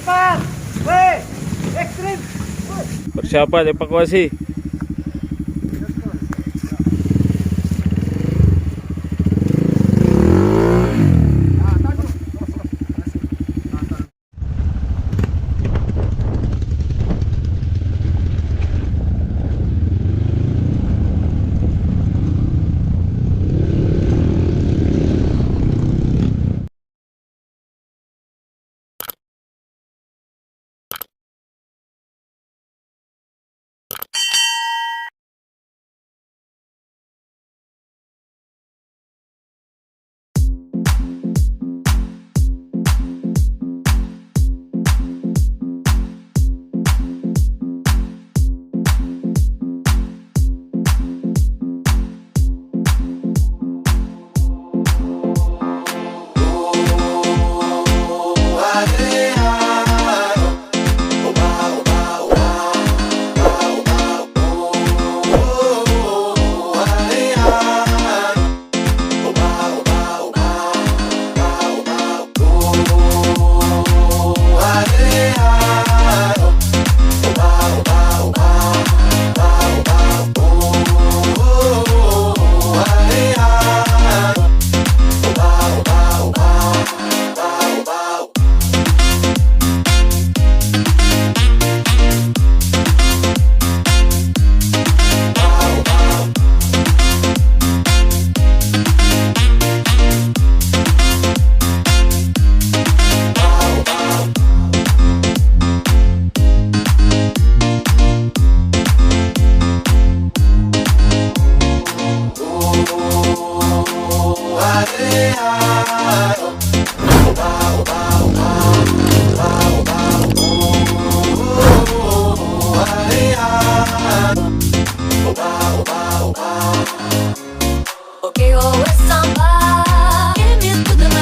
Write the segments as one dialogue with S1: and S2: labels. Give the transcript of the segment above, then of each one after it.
S1: Depan. Weh. Ekstrim.
S2: Persiapan evakuasi.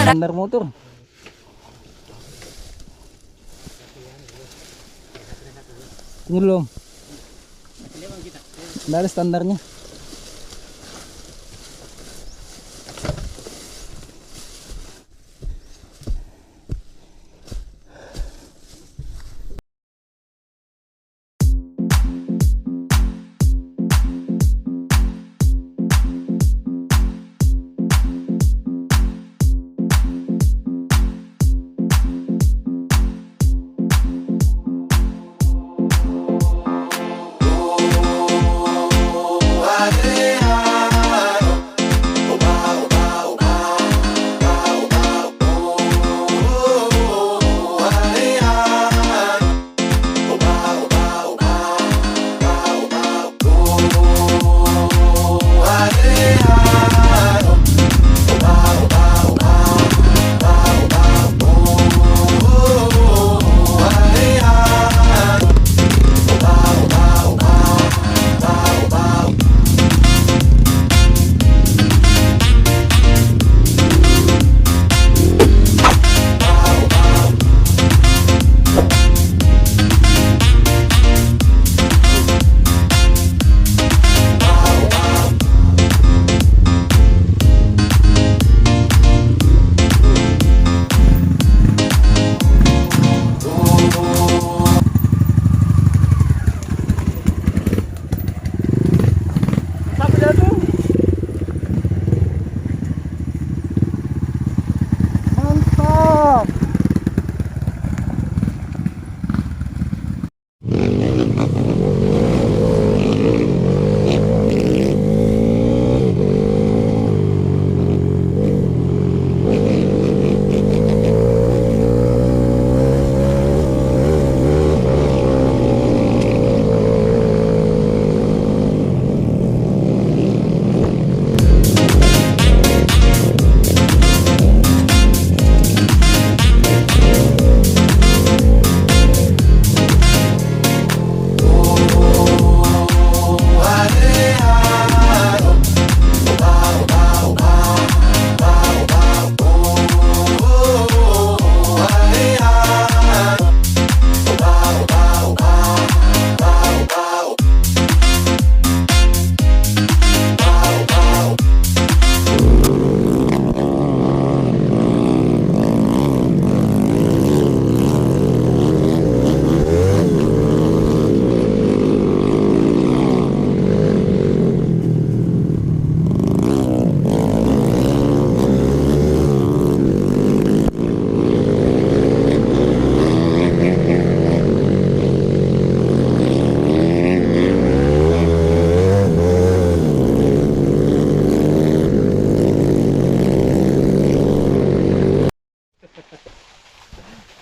S1: Standar motor. Ini belum. Nggak ada standarnya.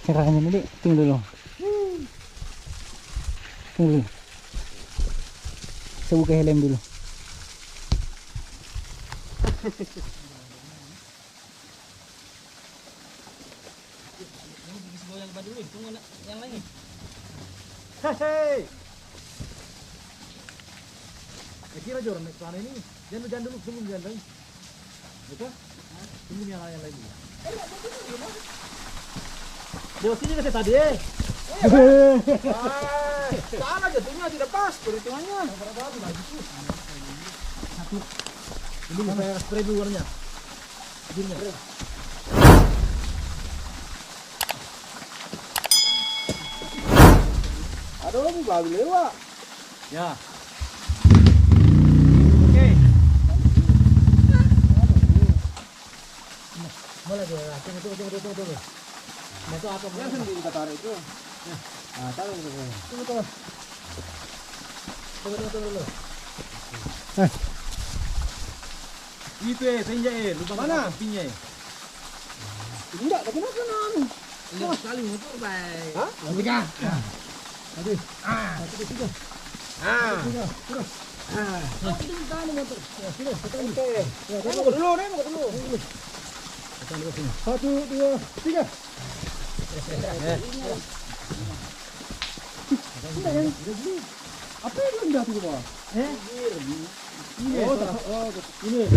S1: Caranya ini, tunggu dulu. Tunggu dulu. Saya buka helm dulu. Yang lain.
S3: Hei. Kira aja orang naik sana ini. Jangan dulu, tunggu jangan lain. Betul? Tunggu yang lain. Di sini kasih tadi. Salah jatuhnya tidak pas perhitungannya. Satu. Ini saya spray dulu warnanya. Jinnya. Aduh, ini babi lewat. Ya. Oke. Boleh ya, tunggu. Itu apa? Yang sendiri kita tarik itu. Nah, taruh dulu. Tunggu dulu. Itu penjahit, lubang mana? Pinjai. Enggak, tapi kenapa? Enggak sekali motor, baik. Hah? Enggak. Aduh. Terus. Terus. Itu tadi motor. Ya, sudah, oke. Ya, tunggu dulu. 1, 2, 3. Apa yang rendah tuh, Pak? Ini.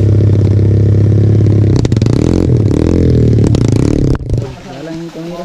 S1: Jalan ini kamera.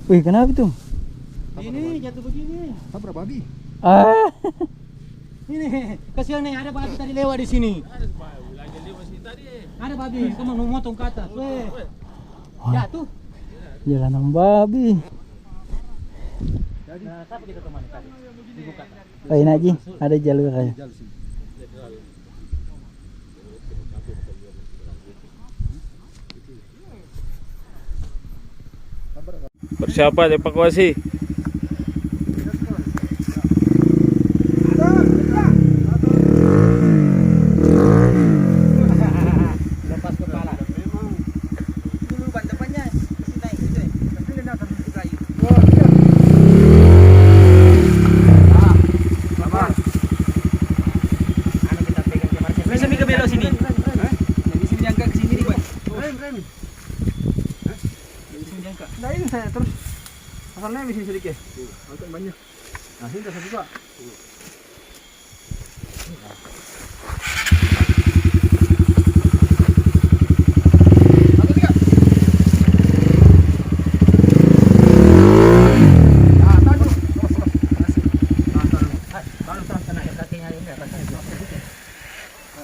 S1: Wih, kenapa itu?
S3: Ini jatuh begini. Tabrak babi.
S1: Ah.
S3: Ini kasihan nih, ada babi tadi lewat di sini. Ada babi, kamu mau motong ke atas. Weh. Jatuh.
S1: Jalanan babi.
S3: Nah, siapa kita teman tadi? Dibuka.
S1: Oh, ini Haji, ada jalur ya.
S2: Persiapan evakuasi.
S3: Lepas kepala. Dulu ban depannya mesti naik gitu. Tapi dia akan masuk kayu. Apa? Anu kita pegang ke market. Bisa ke belok sini. Jadi sini jangka ke sini, Boy. Rem. Sini jangka. Nah, ini saya terus asalnya di sini sedikit. Untuk banyak. Nah, sini saya buka.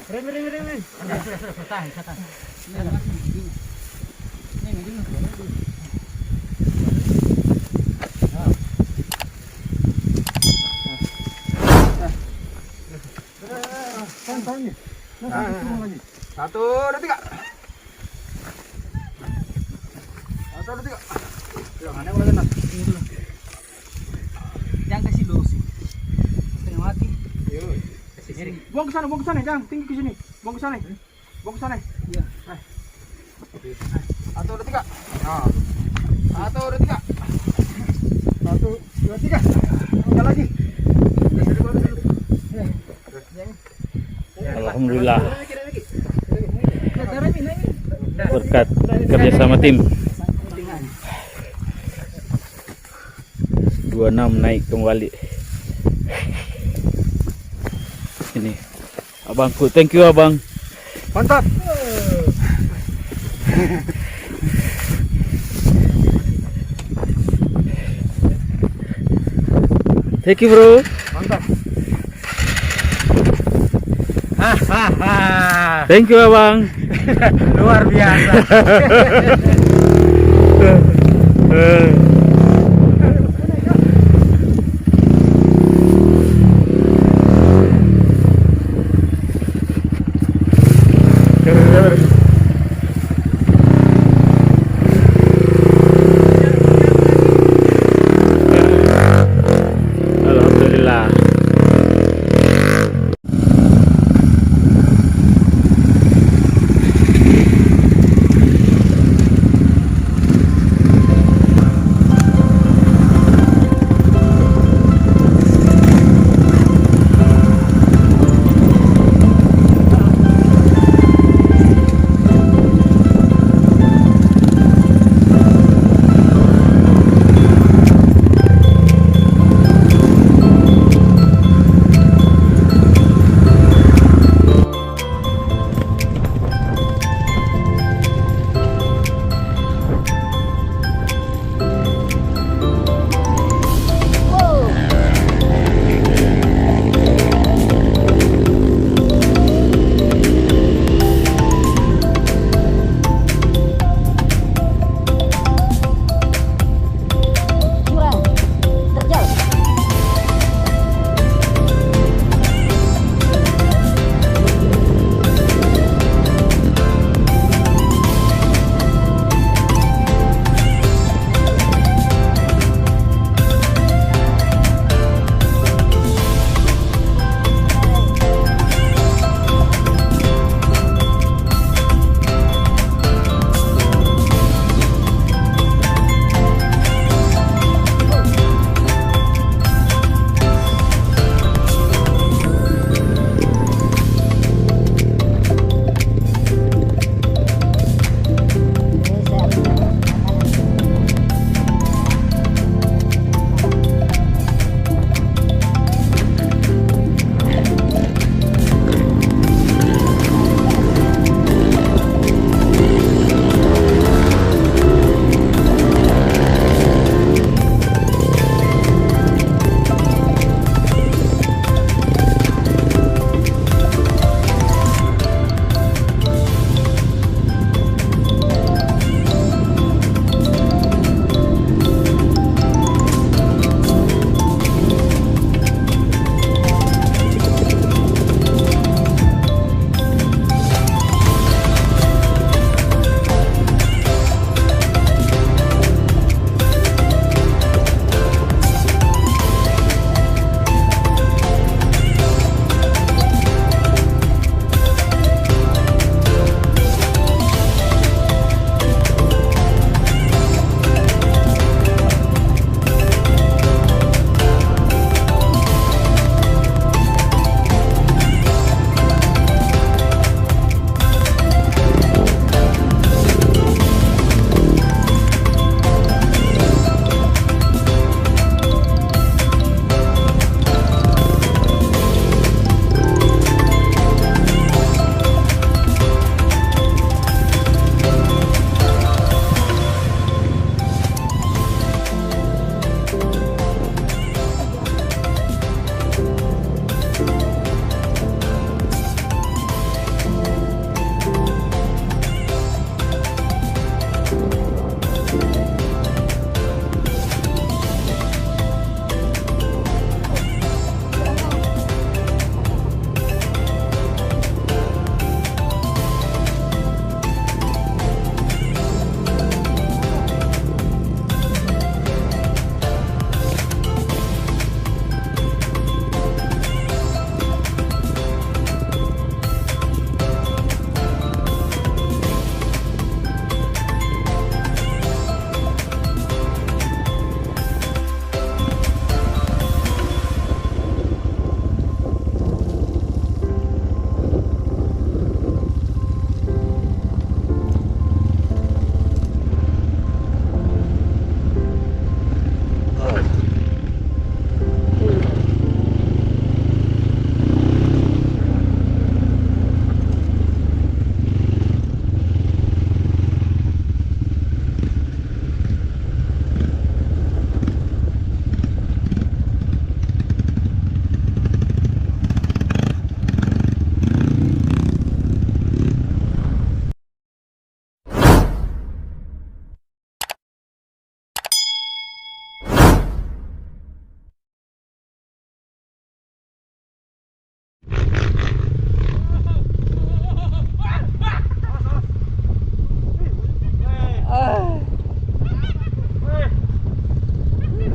S3: Rem. Sudah, tahan. Satu, dua, tiga. Jangan mulai kena. Jangan kasih dosi. Setengah mati. Buang ke sana, jangan tinggi ke sini. Buang ke sana. Iya. Satu, dua, tiga. Nah. Satu, dua, tiga. Tiga lagi.
S2: Alhamdulillah. Berkat kerjasama tim. 26 naik kembali. Ini abangku, thank you abang.
S3: Mantap.
S2: Thank you bro.
S3: Mantap.
S2: Thank you abang.
S3: Luar biasa.